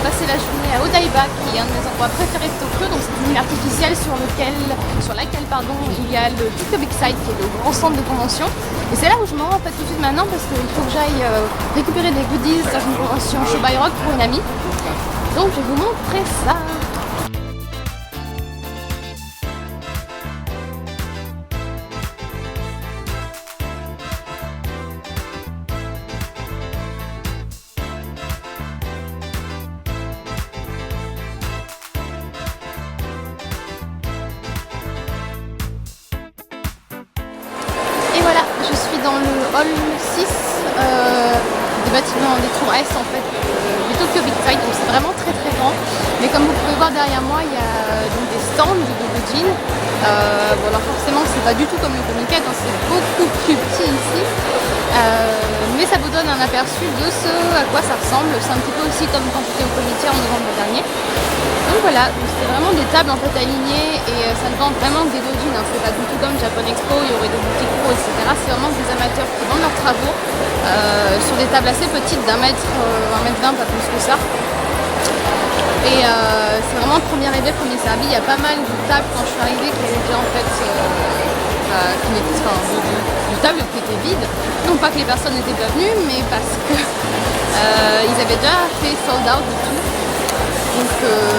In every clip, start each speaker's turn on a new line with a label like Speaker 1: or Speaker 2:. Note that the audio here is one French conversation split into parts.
Speaker 1: passer la journée à Odaiba, qui est un de mes endroits préférés de Tokyo. Donc c'est une île artificielle sur laquelle il y a le Tokyo Big Sight, qui est le grand centre de convention. Et c'est là où je me rends en fait tout de suite maintenant, parce qu'il faut que j'aille récupérer des goodies dans une convention Shobai Rock pour une amie. Donc je vais vous montrer ça. Et voilà, je suis dans le hall 6 des bâtiments des tours S en fait du Tokyo Big Sight, donc c'est vraiment très très grand. Mais comme vous pouvez voir derrière moi, il y a donc des stands de doujin. Bon alors forcément c'est pas du tout comme le Comiket, hein, c'est beaucoup plus petit ici. Mais ça vous donne un aperçu de ce à quoi ça ressemble. C'est un petit peu aussi comme quand j'étais au Comité en novembre dernier. Donc voilà, c'est vraiment des tables en fait alignées et ça ne vend vraiment que des doujin, hein. C'est pas du tout comme Japan Expo, il y aurait des boutiques pro, etc. C'est vraiment des amateurs qui vendent leurs travaux sur des tables assez petites d'1 mètre, 1 mètre 20, pas plus que ça. Et c'est vraiment premier arrivé, premier servi. Il y a pas mal de tables quand je suis arrivée qui étaient déjà en fait de tables qui étaient vides. Non pas que les personnes n'étaient pas venues, mais parce que ils avaient déjà fait sold out de tout. Donc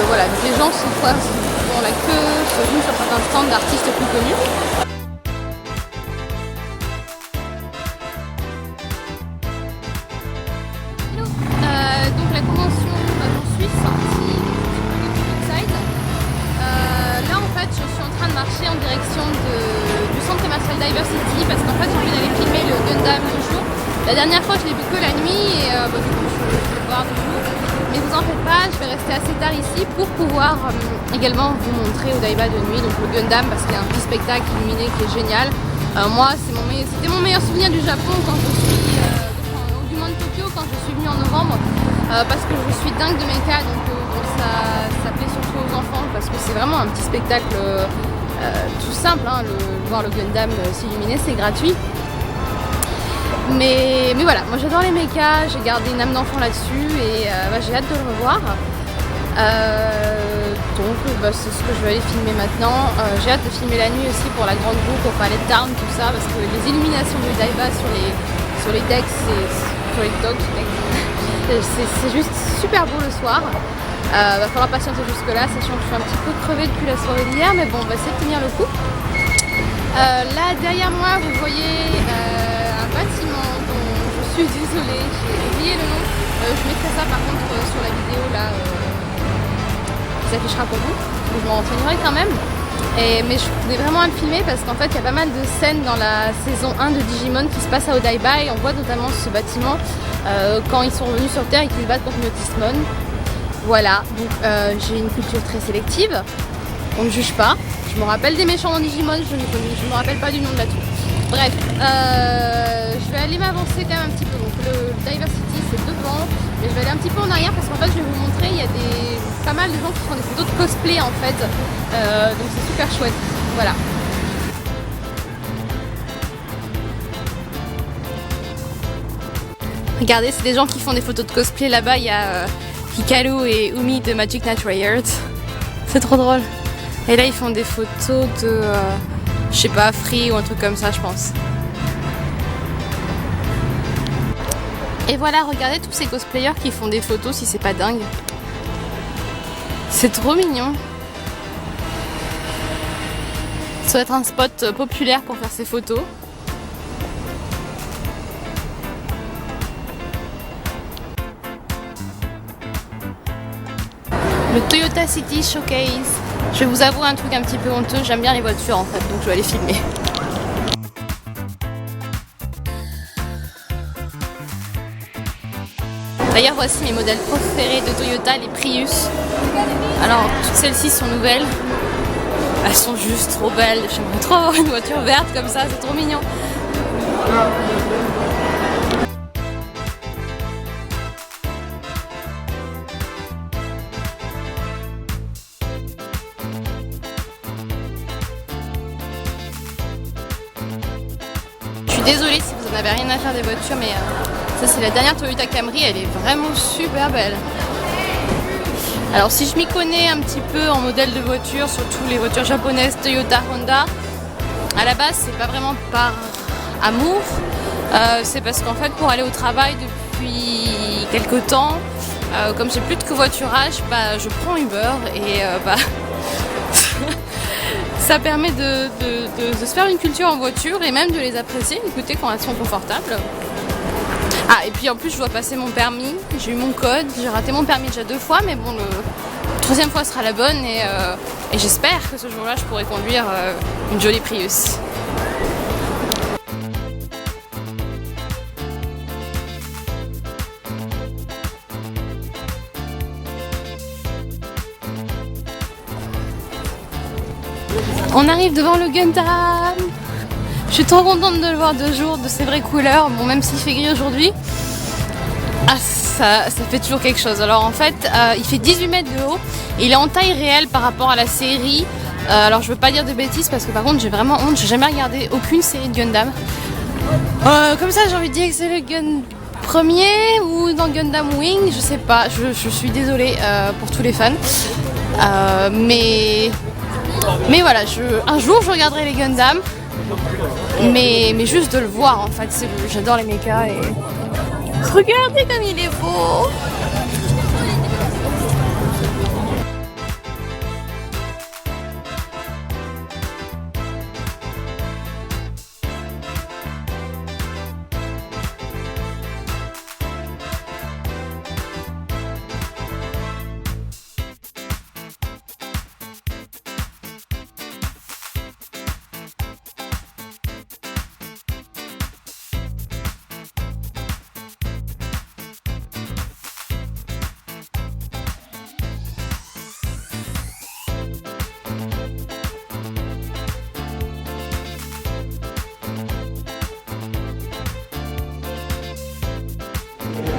Speaker 1: voilà, les gens font la queue, se jouent sur certains stands d'artistes plus connus. Donc la convention dont je suis sortie du side. Là en fait je suis en train de marcher en direction du centre commercial Diversity parce qu'en fait j'ai envie d'aller filmer le Gundam le jour. La dernière fois je l'ai vu que la nuit et du coup je vais le voir de jour. Mais vous en faites pas, je vais rester assez tard ici pour pouvoir également vous montrer Odaiba de nuit, donc le Gundam parce qu'il y a un petit spectacle illuminé qui est génial. Moi c'était mon meilleur souvenir du Japon quand je suis du moins de Tokyo quand je suis venue en novembre parce que je suis dingue de mecha, donc bon, ça plaît surtout aux enfants parce que c'est vraiment un petit spectacle tout simple, hein, voir le Gundam s'illuminer, c'est gratuit. Mais voilà, moi j'adore les mechas, j'ai gardé une âme d'enfant là-dessus et j'ai hâte de le revoir. Donc c'est ce que je vais aller filmer maintenant. J'ai hâte de filmer la nuit aussi pour la grande roue, pour Palais Town, tout ça, parce que les illuminations de Odaiba sur les decks, sur les docks, c'est juste super beau le soir. Va falloir patienter jusque là, sachant que je suis un petit peu crevée depuis la soirée d'hier, mais bon on va essayer de tenir le coup. Là derrière moi vous voyez un bâtiment dont je suis désolée, j'ai oublié le nom. Je mettrai ça par contre sur la vidéo là qui s'affichera pour vous, je me renseignerai quand même. Mais je voulais vraiment le filmer parce qu'en fait il y a pas mal de scènes dans la saison 1 de Digimon qui se passe à Odaiba et on voit notamment ce bâtiment quand ils sont revenus sur Terre et qu'ils se battent contre Notismon. Voilà, donc j'ai une culture très sélective, on ne juge pas. Je me rappelle des méchants dans Digimon, je ne me rappelle pas du nom de la tour. Bref, je vais aller m'avancer quand même un petit peu. Donc le Diversity c'est devant, mais je vais aller un petit peu en arrière parce qu'en fait je vais vous montrer, il y a pas mal de gens qui font des photos de cosplay en fait. Donc c'est super chouette. Voilà. Regardez, c'est des gens qui font des photos de cosplay. Là-bas, il y a Hikaru et Umi de Magic Knight Riot. C'est trop drôle. Et là, ils font des photos de, je sais pas, Free ou un truc comme ça, je pense. Et voilà, regardez tous ces cosplayers qui font des photos, si c'est pas dingue. C'est trop mignon. Ça doit être un spot populaire pour faire ces photos. Le Toyota City Showcase. Je vais vous avouer un truc un petit peu honteux, j'aime bien les voitures en fait, donc je vais aller filmer. D'ailleurs voici mes modèles préférés de Toyota, les Prius. Alors toutes celles-ci sont nouvelles. Elles sont juste trop belles, j'aimerais trop avoir une voiture verte comme ça, c'est trop mignon. Je suis désolée si vous n'avez rien à faire des voitures, mais ça c'est la dernière Toyota Camry, elle est vraiment super belle. Alors si je m'y connais un petit peu en modèle de voiture, surtout les voitures japonaises Toyota, Honda, à la base c'est pas vraiment par amour, c'est parce qu'en fait pour aller au travail depuis quelques temps, comme j'ai plus de covoiturage, je prends Uber et ça permet de se faire une culture en voiture et même de les apprécier, d'écouter quand elles sont confortables. Ah, et puis en plus je dois passer mon permis, j'ai eu mon code, j'ai raté mon permis déjà 2 fois, mais bon, la 3e fois sera la bonne et j'espère que ce jour-là je pourrai conduire une jolie Prius. On arrive devant le Gundam. Je suis trop contente de le voir de jour, de ses vraies couleurs. Bon, même s'il fait gris aujourd'hui, ça fait toujours quelque chose. Alors en fait, il fait 18 mètres de haut et il est en taille réelle par rapport à la série. Alors je veux pas dire de bêtises parce que par contre j'ai vraiment honte, j'ai jamais regardé aucune série de Gundam. Comme ça j'ai envie de dire que c'est le Gundam premier ou dans Gundam Wing, je sais pas, je suis désolée pour tous les fans. Mais voilà, un jour je regarderai les Gundam, mais juste de le voir en fait, j'adore les mechas et regardez comme il est beau.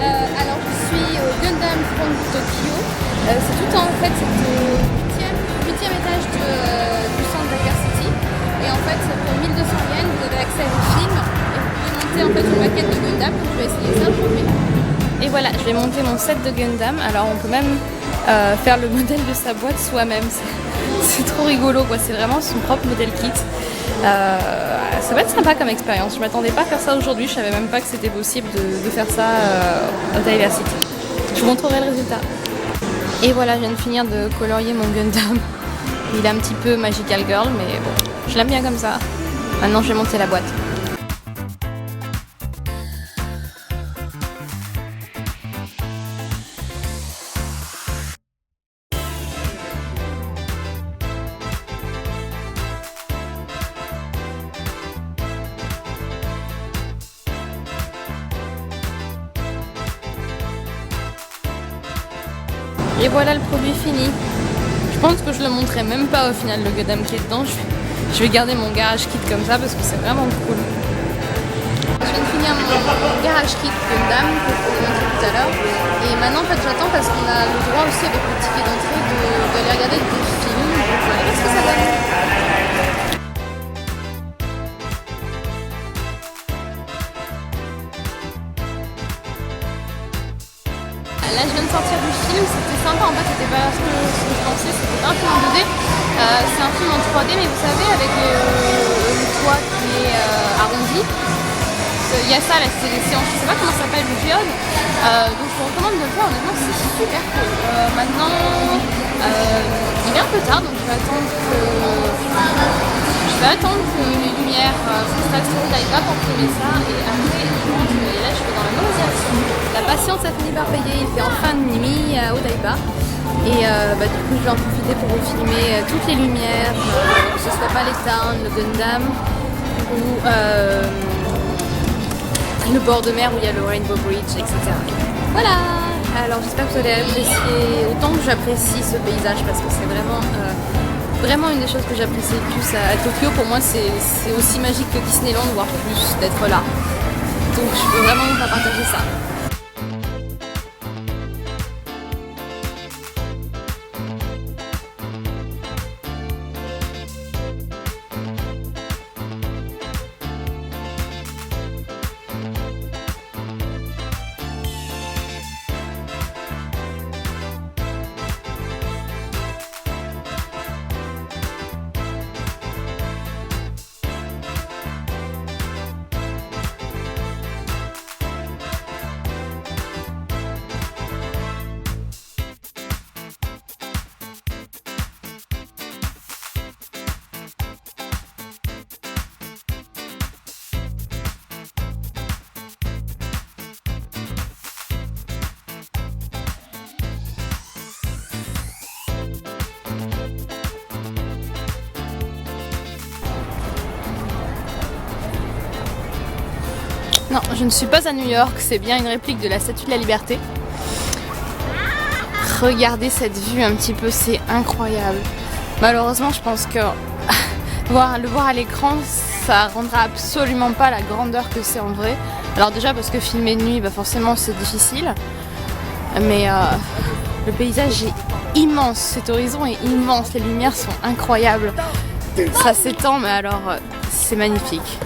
Speaker 1: Alors je suis au Gundam Front Tokyo, c'est tout en fait, c'est au 8e étage du centre d'Ivercity et en fait pour 1200 yens vous avez accès à des films et vous pouvez monter en fait une maquette de Gundam, donc je vais essayer ça aujourd'hui. Et voilà, je vais monter mon set de Gundam, alors on peut même faire le modèle de sa boîte soi-même, c'est trop rigolo quoi, c'est vraiment son propre modèle kit. Ça va être sympa comme expérience. Je m'attendais pas à faire ça aujourd'hui, je savais même pas que c'était possible de faire ça à Diversity. Je vous montrerai le résultat. Et voilà, je viens de finir de colorier mon Gundam. Il est un petit peu Magical Girl, mais bon, je l'aime bien comme ça. Maintenant je vais monter la boîte. Et voilà le produit fini. Je pense que je le montrerai même pas au final le Gundam qui est dedans. Je vais garder mon garage kit comme ça parce que c'est vraiment cool. Je viens de finir mon garage kit Gundam que je vous ai montré tout à l'heure. Et maintenant en fait j'attends parce qu'on a le droit aussi avec le ticket d'entrée d'aller regarder des films. Donc je vais aller voir ce que ça donne. Là je viens de sortir du film, c'était sympa, en fait c'était pas ce que je pensais, c'était pas un film en 2D, c'est un film en 3D mais vous savez avec le toit qui est arrondi, il y a ça là, c'est les séances, je sais pas comment ça s'appelle, le géode, donc je vous recommande de le voir, honnêtement c'est super cool. Maintenant il est un peu tard donc je vais attendre que les lumières s'installent sur le Daiba pour filmer ça et après je rentre et là je vais dans la mauvaise direction. La patience a fini par payer, il fait enfin nuit à Odaiba et du coup je vais en profiter pour vous filmer toutes les lumières, que ce soit pas les towns, le Gundam ou le bord de mer où il y a le Rainbow Bridge, etc. Voilà. Alors j'espère que vous allez apprécier autant que j'apprécie ce paysage parce que c'est vraiment une des choses que j'apprécie le plus à Tokyo. Pour moi c'est aussi magique que Disneyland, voire plus, d'être là. Donc je peux vraiment vous faire partager ça. Non, je ne suis pas à New York, c'est bien une réplique de la Statue de la Liberté. Regardez cette vue un petit peu, c'est incroyable. Malheureusement, je pense que le voir à l'écran, ça rendra absolument pas la grandeur que c'est en vrai. Alors déjà parce que filmer de nuit, bah forcément c'est difficile. Mais le paysage est immense, cet horizon est immense, les lumières sont incroyables. Ça s'étend, mais alors c'est magnifique.